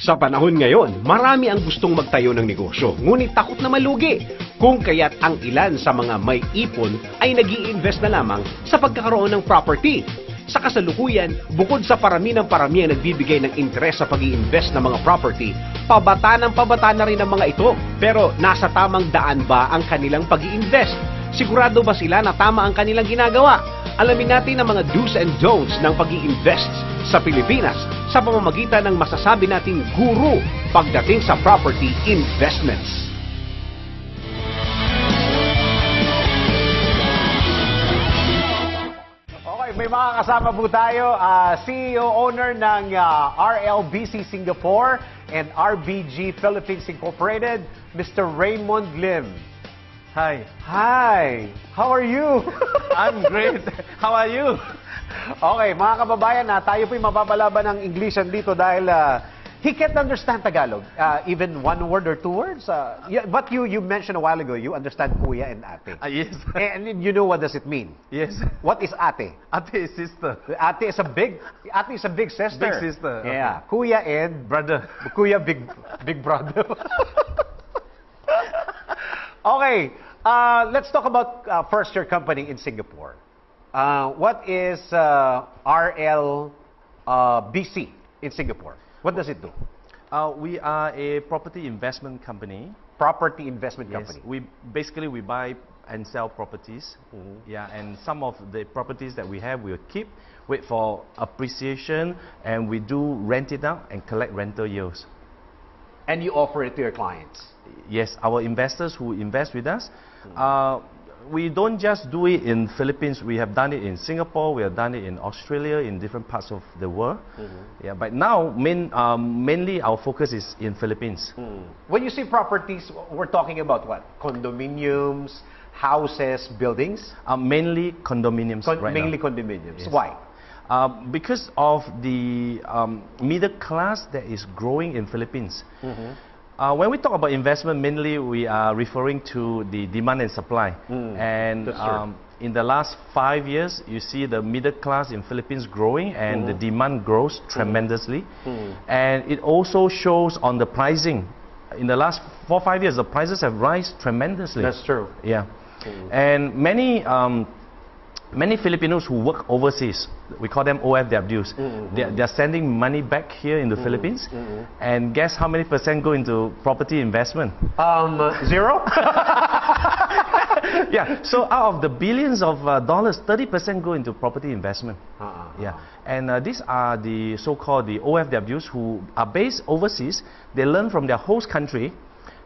Sa panahon ngayon, marami ang gustong magtayo ng negosyo, ngunit takot na malugi. Kung kaya't ang ilan sa mga may ipon ay nag-i-invest na lamang sa pagkakaroon ng property. Sa kasalukuyan, bukod sa parami ng parami ang nagbibigay ng interes sa pag-i-invest ng mga property, pabata na rin ang mga ito. Pero nasa tamang daan ba ang kanilang pag-i-invest? Sigurado ba sila na tama ang kanilang ginagawa? Alamin natin ang mga do's and don'ts ng pag-i-invest sa Pilipinas sa pamamagitan ng masasabi nating guru pagdating sa property investments. Okay, may mga kasama po tayo, CEO owner ng RLBC Singapore and RBG Philippines Incorporated, Mr. Raymond Lim. Hi. Hi! How are you? I'm great. How are you? Okay, mga kababayan, tayo po'y mapapalaban ng Englishan dito dahil he can't understand Tagalog. Even one word or two words. But you mentioned a while ago, you understand kuya and ate. Yes. And you know what does it mean? Yes. What is ate? Ate is sister. Ate is a big sister. Big sister. Yeah. Okay. Kuya and Brother. Kuya big brother. Okay, let's talk about first your company in Singapore. What is RLBC in Singapore? What does it do? We are a property investment company. Property investment company. Yes. We buy and sell properties. Mm-hmm. Yeah, and some of the properties that we have we'll keep, wait for appreciation, and we do rent it out and collect rental yields. And you offer it to your clients? Yes, our investors who invest with us, we don't just do it in Philippines. We have done it in Singapore. We have done it in Australia, in different parts of the world. Mm-hmm. Yeah, but now mainly our focus is in Philippines. When you say properties, we're talking about what? Condominiums, houses, buildings? Mainly condominiums. Mainly condominiums. Yes. Why? Because of the middle class that is growing in Philippines. Mm-hmm. When we talk about investment, mainly we are referring to the demand and supply. And in the last 5 years, you see the middle class in Philippines growing, and the demand grows tremendously. And it also shows on the pricing. In the last 4 or 5 years, the prices have risen tremendously. That's true. Yeah. And many Filipinos who work overseas, we call them OFWs, they're sending money back here in the Philippines, and guess how many percent go into property investment? 0? Yeah, so out of the billions of dollars, 30% go into property investment. Yeah, and these are the so-called the OFWs who are based overseas. They learn from their host country.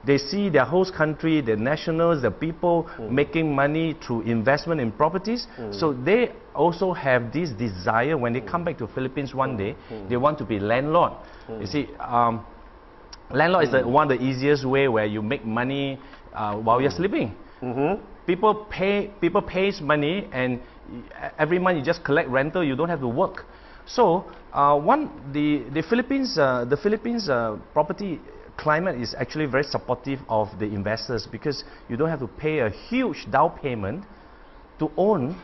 They see their host country, the nationals, the people making money through investment in properties. So they also have this desire when they come back to Philippines one day, they want to be landlord. You see, landlord is one of the easiest way where you make money while you're sleeping. People pays money, and every month you just collect rental. You don't have to work. So the Philippines property climate is actually very supportive of the investors, because you don't have to pay a huge down payment to own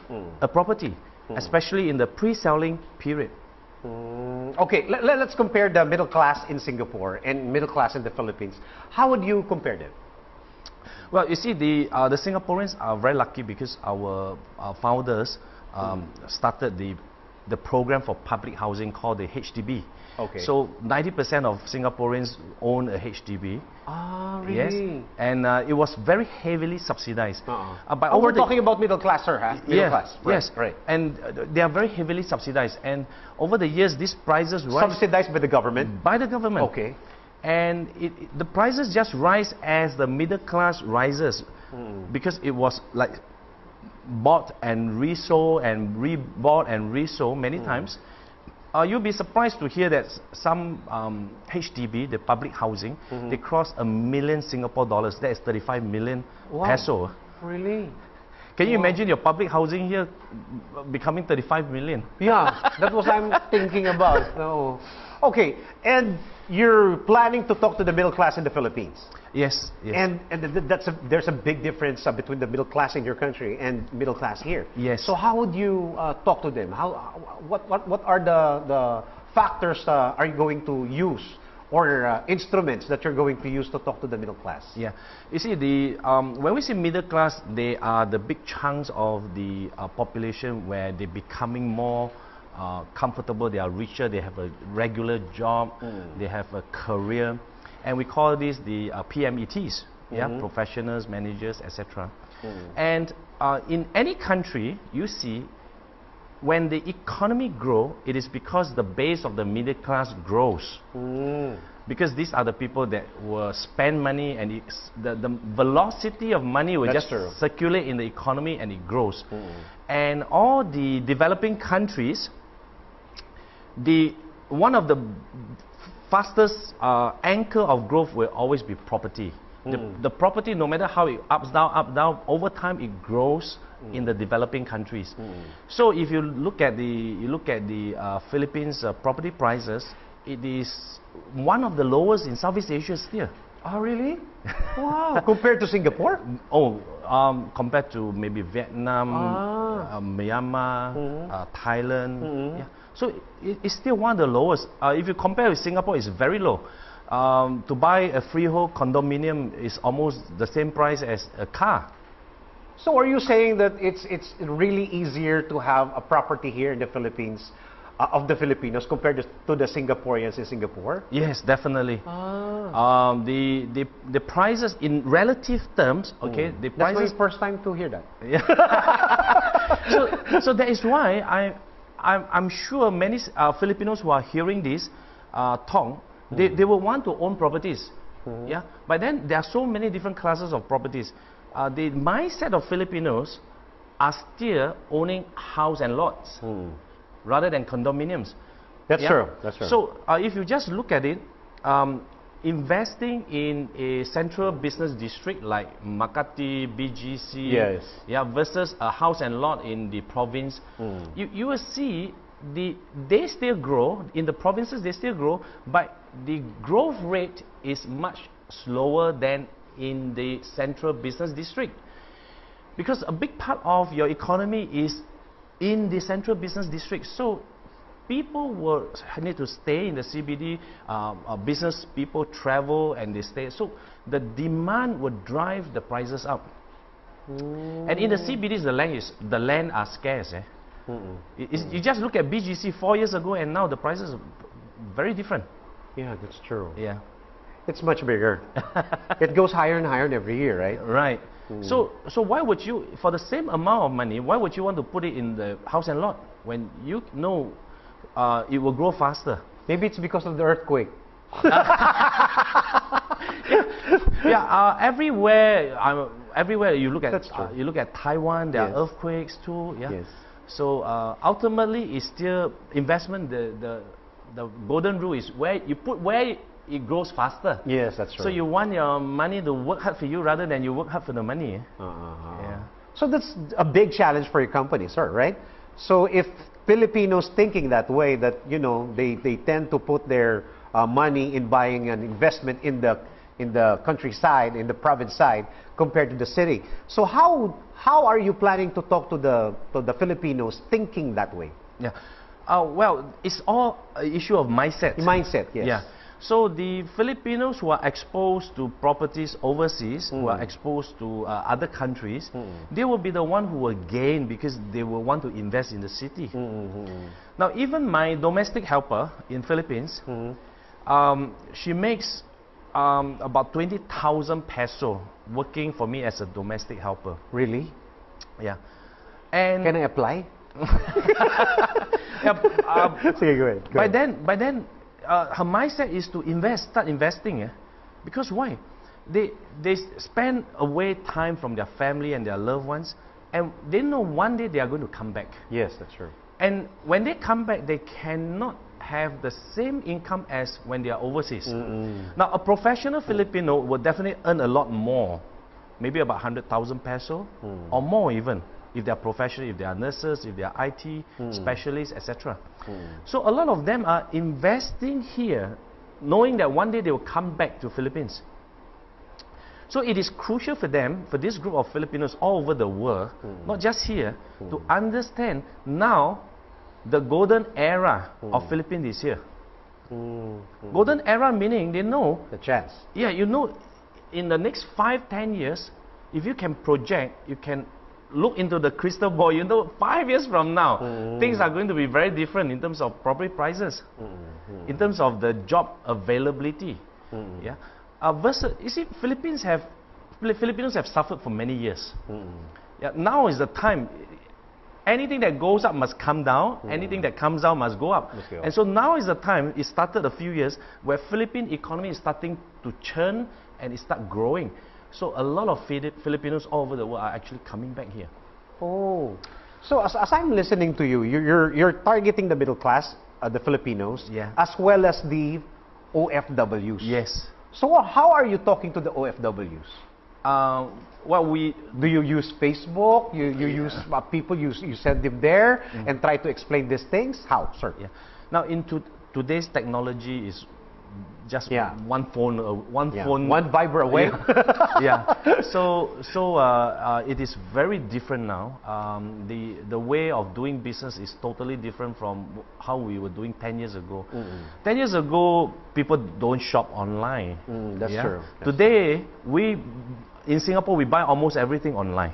a property, especially in the pre-selling period. Okay, let's compare the middle class in Singapore and middle class in the Philippines. How would you compare them? Well, you see, the Singaporeans are very lucky because our founders started the program for public housing called the HDB. Okay. So 90% of Singaporeans own a HDB. Ah, really? Yes. And it was very heavily subsidized. But we're talking about middle class, sir, huh? Middle class. Right. Yes. Right. And they are very heavily subsidized. And over the years, these prices rise. Subsidized by the government? By the government. Okay. And the prices just rise as the middle class rises, because it was like bought and resold and rebought and resold many times. You'll be surprised to hear that some HDB, the public housing, they cross $1 million Singapore dollars. That is 35 million peso. Really? Can you imagine your public housing here becoming 35 million? Yeah, that was what I'm thinking about. No. Okay, and you're planning to talk to the middle class in the Philippines. Yes. And there's a big difference between the middle class in your country and middle class here. Yes. So how would you talk to them? What are the factors are you going to use or instruments that you're going to use to talk to the middle class? Yeah, you see, when we say middle class, they are the big chunks of the population where they're becoming more comfortable, they are richer, they have a regular job, they have a career, and we call this the PMETs, professionals, managers, etc. And in any country, you see, when the economy grows, it is because the base of the middle class grows. Because these are the people that will spend money, and the velocity of money will just circulate in the economy, and it grows. And all the developing countries, one of the fastest anchor of growth will always be property. The property, no matter how it up, down, over time it grows in the developing countries. So if you look at the Philippines property prices, it is one of the lowest in Southeast Asia still. Oh, really? Wow. Compared to Singapore? Oh, compared to maybe Vietnam, Myanmar, Thailand. Yeah. So it's still one of the lowest. If you compare with Singapore, it's very low. To buy a freehold condominium is almost the same price as a car. So are you saying that it's really easier to have a property here in the Philippines of the Filipinos compared to the Singaporeans in Singapore? Yes, definitely. The prices in relative terms, okay, the prices. That's my first time to hear that. Yeah. so that is why I'm sure many Filipinos who are hearing this talk, they will want to own properties. Yeah, but then there are so many different classes of properties. The mindset of Filipinos are still owning house and lots rather than condominiums. That's true. That's true. So if you just look at it, investing in a central business district like Makati, BGC, versus a house and lot in the province, you will see they still grow in the provinces. They still grow, but the growth rate is much slower than in the central business district, because a big part of your economy is in the central business district. So people will need to stay in the CBD. Business people travel and they stay. So the demand would drive the prices up. And in the CBDs, the land are scarce. You just look at BGC 4 years ago, and now the prices are very different. Yeah, that's true. Yeah. It's much bigger. It goes higher and higher every year, right? Right. So why would you, for the same amount of money, why would you want to put it in the house and lot when you know it will grow faster? Maybe it's because of the earthquake. Everywhere you look at Taiwan, there are earthquakes too. Yeah. Yes. So ultimately, it's still investment. The golden rule is where you put it grows faster. Yes, that's right. So you want your money to work hard for you rather than you work hard for the money. Yeah. So that's a big challenge for your company, sir, right? So if Filipinos thinking that way, that they tend to put their money in buying an investment in the countryside, in the province side, compared to the city. So how are you planning to talk to the Filipinos thinking that way? Yeah. Well, it's all an issue of mindset. Mindset, yes. Yeah. So the Filipinos who are exposed to properties overseas, who are exposed to other countries, they will be the one who will gain because they will want to invest in the city. Now, even my domestic helper in Philippines, she makes about 20,000 peso working for me as a domestic helper. Really? Yeah. And can I apply? Okay, go ahead. By then, her mindset is to start investing. Because why? They spend away time from their family and their loved ones, and they know one day they are going to come back. Yes, that's true. And when they come back, they cannot have the same income as when they are overseas. Now, a professional Filipino will definitely earn a lot more, maybe about 100,000 peso or more even, if they are professional, if they are nurses, if they are IT specialists, etc. So a lot of them are investing here, knowing that one day they will come back to Philippines. So it is crucial for them, for this group of Filipinos all over the world, not just here, to understand now the golden era of Philippines is here. Golden era meaning they know the chance. Yeah, you know, in the next 5-10 years, if you can project, you can look into the crystal ball, you know, 5 years from now, things are going to be very different in terms of property prices, in terms of the job availability. Yeah, versus, you see, Filipinos have suffered for many years. Yeah, now is the time. Anything that goes up must come down. Anything that comes down must go up. And so now is the time. It started a few years where Philippine economy is starting to churn and it start growing. So a lot of Filipinos all over the world are actually coming back here. Oh, so as I'm listening to you, you're targeting the middle class, the Filipinos, as well as the OFWs. Yes. So how are you talking to the OFWs? Well, do you use Facebook? You use people? You send them there and try to explain these things? How, sir? Yeah. Now, today's technology is just one phone, one Viber away. Yeah. So it is very different now. The way of doing business is totally different from how we were doing 10 years ago. 10 years ago, people don't shop online. That's true. Today, in Singapore, we buy almost everything online.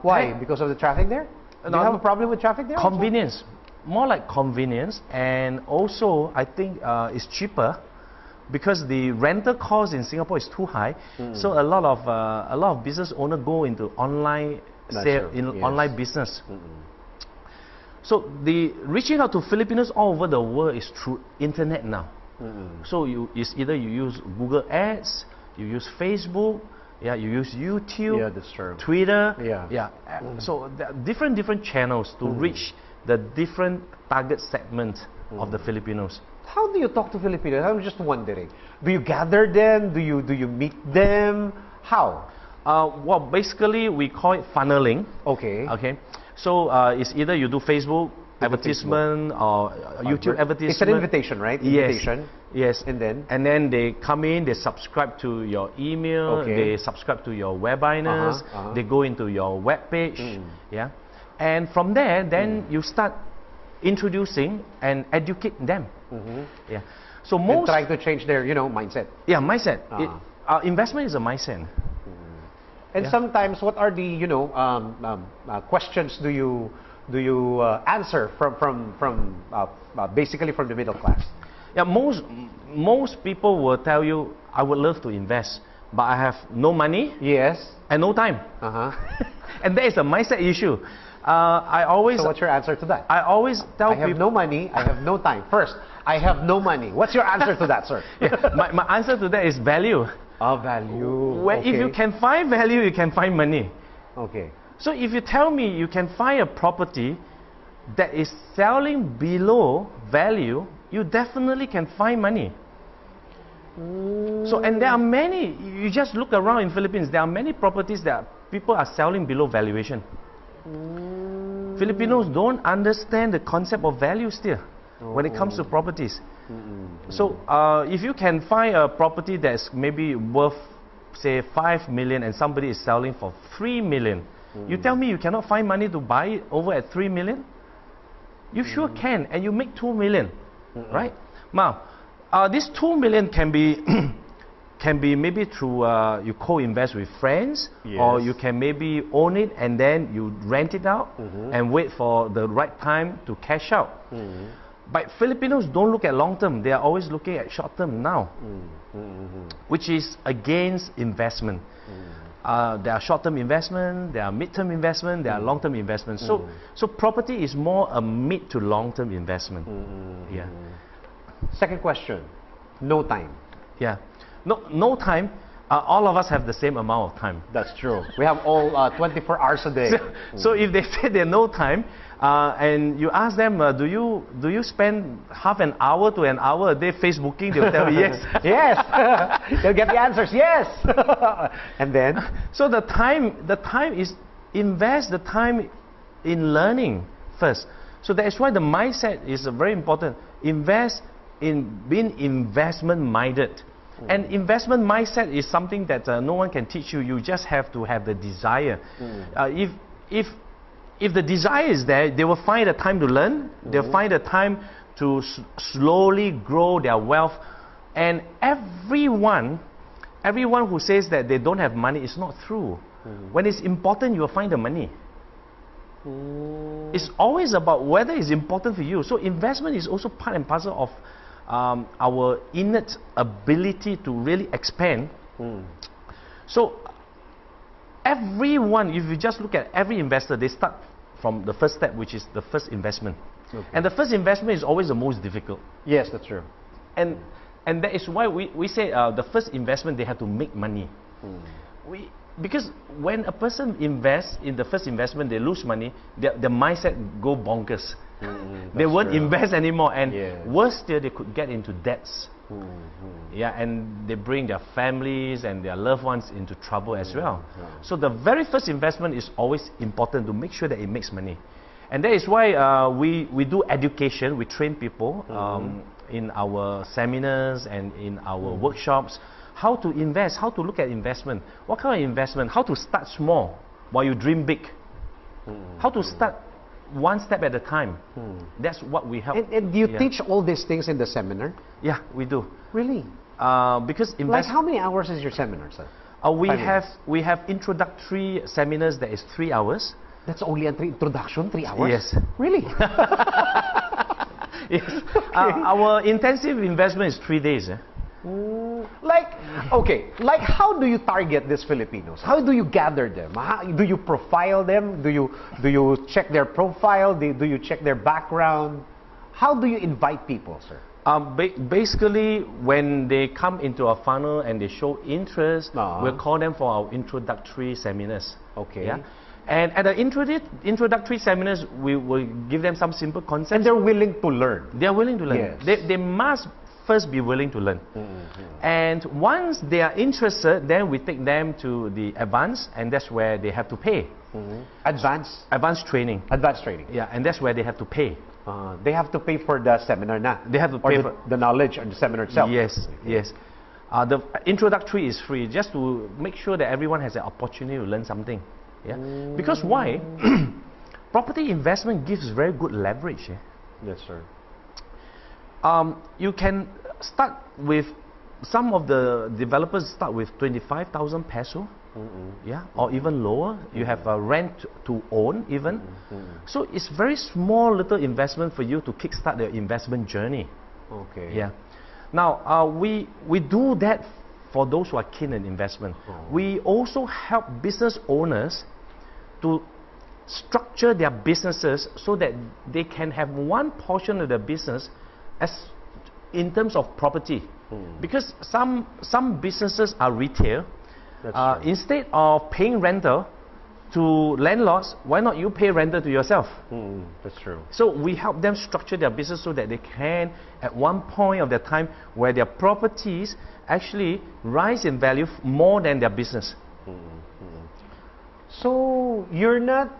Why? Because of the traffic there? Do you have a problem with traffic there? Convenience. Also? More like convenience, and also I think it's cheaper because the rental cost in Singapore is too high. So a lot of business owners go into online online business. So the reaching out to Filipinos all over the world is through internet now. So it's either you use Google Ads, you use Facebook, you use YouTube, that's true. Twitter, So there are different channels to reach the different target segment of the Filipinos. How do you talk to Filipinos? I'm just wondering. Do you gather them? Do you meet them? How? Well, basically we call it funneling. Okay. Okay. So it's either you do Facebook advertisement or YouTube advertisement. It's an invitation, right? Invitation. Yes. And then they come in, they subscribe to your email, they subscribe to your webinars, they go into your web page. Yeah. And from there, then you start introducing and educate them. Yeah. So most trying to change their, mindset. Yeah, mindset. Investment is a mindset. And sometimes, what are the questions do you answer from basically from the middle class? Yeah, most people will tell you, I would love to invest, but I have no money. Yes. And no time. And that is a mindset issue. So what's your answer to that? I always tell people, I have no money, I have no time. First, I have no money. What's your answer to that, sir? My answer to that is value. Value. If you can find value, you can find money. Okay. So if you tell me you can find a property that is selling below value, you definitely can find money. So, and there are many, you just look around in Philippines, there are many properties that people are selling below valuation. Filipinos don't understand the concept of value still when it comes to properties. So if you can find a property that's maybe worth, say, 5 million and somebody is selling for 3 million, you tell me you cannot find money to buy it over at 3 million? You sure can, and you make 2 million, right? Now, this 2 million can be maybe through you co-invest with friends, or you can maybe own it and then you rent it out and wait for the right time to cash out. But Filipinos don't look at long term; they are always looking at short term now, which is against investment. There are short term investment, there are mid term investment, there are long term investment. So property is more a mid to long term investment. Yeah. Second question, no time. Yeah. No time. All of us have the same amount of time. That's true. We have all 24 hours a day. So if they say they no time, and you ask them, do you spend half an hour to an hour a day Facebooking? They'll tell you yes. Yes. They'll get the answers. Yes. And then? So the time is invest the time in learning first. So that is why the mindset is very important. Invest in being investment minded. And investment mindset is something that no one can teach you. You just have to have the desire. If the desire is there, they will find a time to learn. They'll find a time to slowly grow their wealth. And everyone who says that they don't have money is not true. When it's important, you will find the money. It's always about whether it's important for you. So investment is also part and parcel of our innate ability to really expand. So everyone, if you just look at every investor, they start from the first step, which is the first investment. And the first investment is always the most difficult. Yes, that's true. And that is why we say the first investment, they have to make money. Because when a person invests in the first investment, they lose money, their mindset go bonkers. They won't invest anymore, and worse still, they could get into debts. Yeah, and they bring their families and their loved ones into trouble as well. So the very first investment is always important to make sure that it makes money. And that is why we do education. We train people in our seminars and in our workshops, how to invest, how to look at investment, what kind of investment, how to start small while you dream big, how to start one step at a time. That's what we help. And do you teach all these things in the seminar? Yeah, we do. Really? Because like how many hours is your seminar, sir? We have introductory seminars that is 3 hours. That's only an introduction, 3 hours? Yes. Really? Yes. Our intensive investment is 3 days. Like how do you target these Filipinos? How do you gather them? Do you profile them? Do you check their profile? Do you check their background? How do you invite people, sir? Basically, when they come into our funnel and they show interest, we'll call them for our introductory seminars. Okay. Yeah? And at the introductory seminars, we will give them some simple concepts. And they're willing to learn. They're willing to learn. Yes. They must first be willing to learn. And once they are interested, then we take them to the advanced, and that's where they have to pay. Advanced training. Advanced training. Yeah, and that's where they have to pay. They have to pay for the seminar na? They have to pay for the knowledge on the seminar itself? Yes, yes. The introductory is free, just to make sure that everyone has the opportunity to learn something. Yeah? Because why? Property investment gives very good leverage. Yes, sir. You can start with, some of the developers start with 25,000 peso, yeah, or even lower. You have a rent to own even. So it's very small little investment for you to kickstart the investment journey. Okay. Yeah. Now we do that for those who are keen in investment. We also help business owners to structure their businesses so that they can have one portion of their business as in terms of property. Because some businesses are retail. Instead of paying rental to landlords, why not you pay rental to yourself? That's true. So we help them structure their business so that they can, at one point of their time, where their properties actually rise in value more than their business. So you're not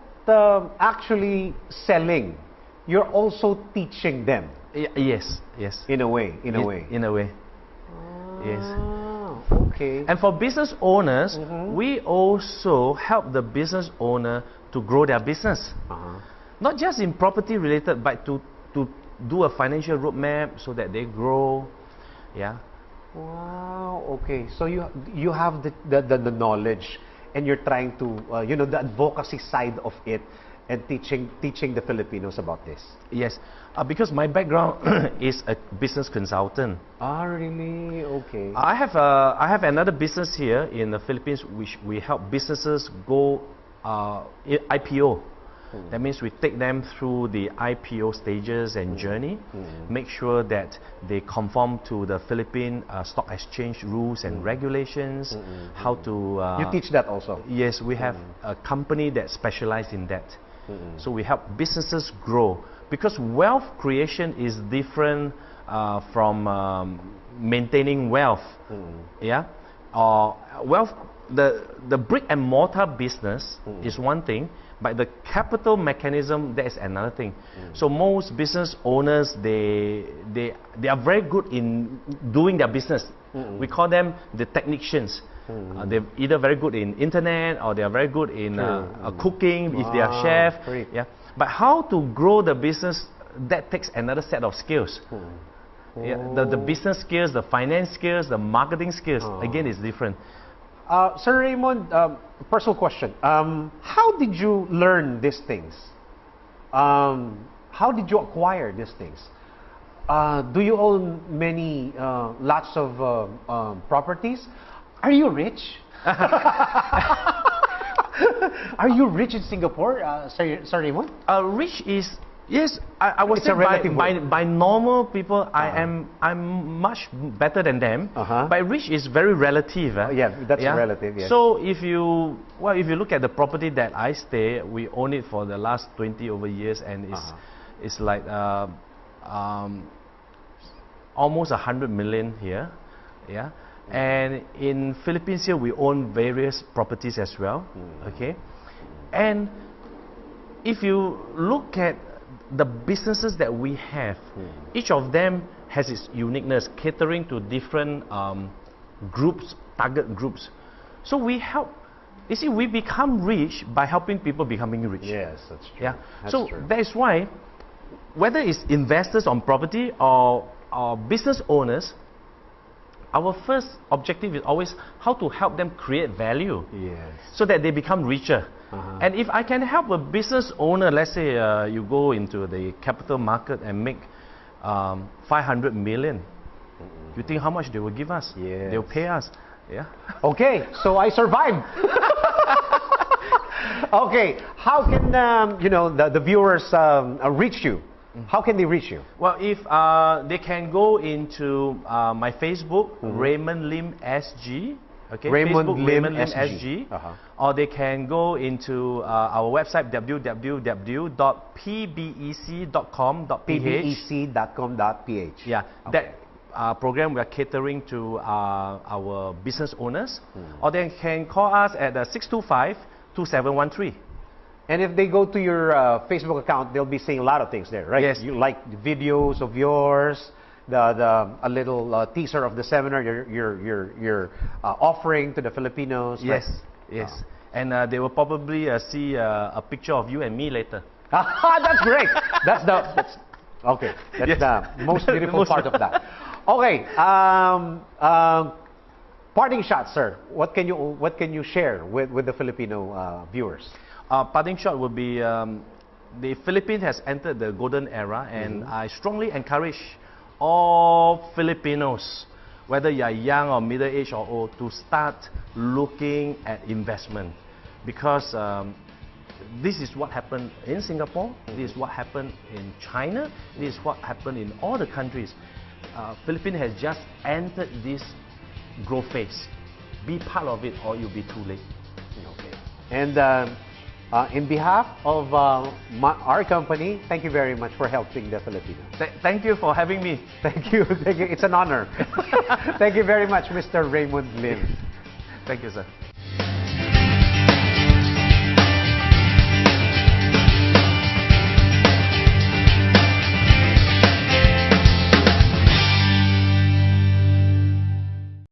actually selling, you're also teaching them. Yes, yes. In a way. In a way. Yes. Okay. And for business owners, we also help the business owner to grow their business. Not just in property related, but to do a financial roadmap so that they grow. Yeah. Wow. Okay. So you have the knowledge, and you're trying to the advocacy side of it, and teaching the Filipinos about this. Yes, because my background is a business consultant. Really? Okay. I have another business here in the Philippines, which we help businesses go IPO. That means we take them through the IPO stages and journey, make sure that they conform to the Philippine stock exchange rules and regulations, how to... you teach that also? Yes, we have a company that specializes in that. So we help businesses grow, because wealth creation is different from maintaining wealth. Yeah, wealth. The brick and mortar business is one thing, but the capital mechanism, that is another thing. So most business owners, they are very good in doing their business. We call them the technicians. They're either very good in internet, or they are very good in cooking if they are chef. Yeah. But how to grow the business that takes another set of skills. Yeah, the business skills, the finance skills, the marketing skills, again, is different. Sir Raymond, personal question. How did you learn these things? How did you acquire these things? Do you own lots of properties? Are you rich? Are you rich in Singapore, Sir Raymond? Rich is, yes, I would say by normal people, I'm much better than them. But rich is very relative. Yeah, that's relative. Yes. So if you look at the property that I stay, we own it for the last 20 over years, and it's like almost 100 million here. Yeah. And in Philippines here, we own various properties as well. Okay. And if you look at the businesses that we have, each of them has its uniqueness, catering to different groups, target groups. So we help. You see, we become rich by helping people becoming rich. Yes, that's true. Yeah. That's true. That is why, whether it's investors on property or business owners, our first objective is always how to help them create value. Yes. So that they become richer. And if I can help a business owner, let's say you go into the capital market and make 500 million, you think how much they will give us? Yes. They'll pay us. Yeah. Okay, so I survived. Okay, how can the viewers reach you? How can they reach you? Well, if they can go into my Facebook, Raymond Lim SG. Okay, Raymond Facebook, Lim Raymond Lim SG. SG. Or they can go into our website, www.pbec.com.ph. pbec.com.ph. Yeah, that program we are catering to our business owners. Or they can call us at 625-2713. And if they go to your Facebook account, they'll be seeing a lot of things there, right? Yes. You like the videos of yours, a little teaser of the seminar you're offering to the Filipinos. Yes, right? yes. And they will probably see a picture of you and me later. That's great. That's okay. That's yes. the most beautiful part of that. Okay. Parting shot, sir. What can you share with the Filipino viewers? Parting shot would be the Philippines has entered the golden era, and I strongly encourage all Filipinos, whether you are young or middle-aged or old, to start looking at investment, because this is what happened in Singapore, this is what happened in China, this is what happened in all the countries. Philippines has just entered this growth phase. Be part of it or you'll be too late. Okay. And in behalf of our company, thank you very much for helping the Filipinos. Thank you for having me. Thank you. Thank you. It's an honor. Thank you very much, Mr. Raymond Lim. Thank you, sir.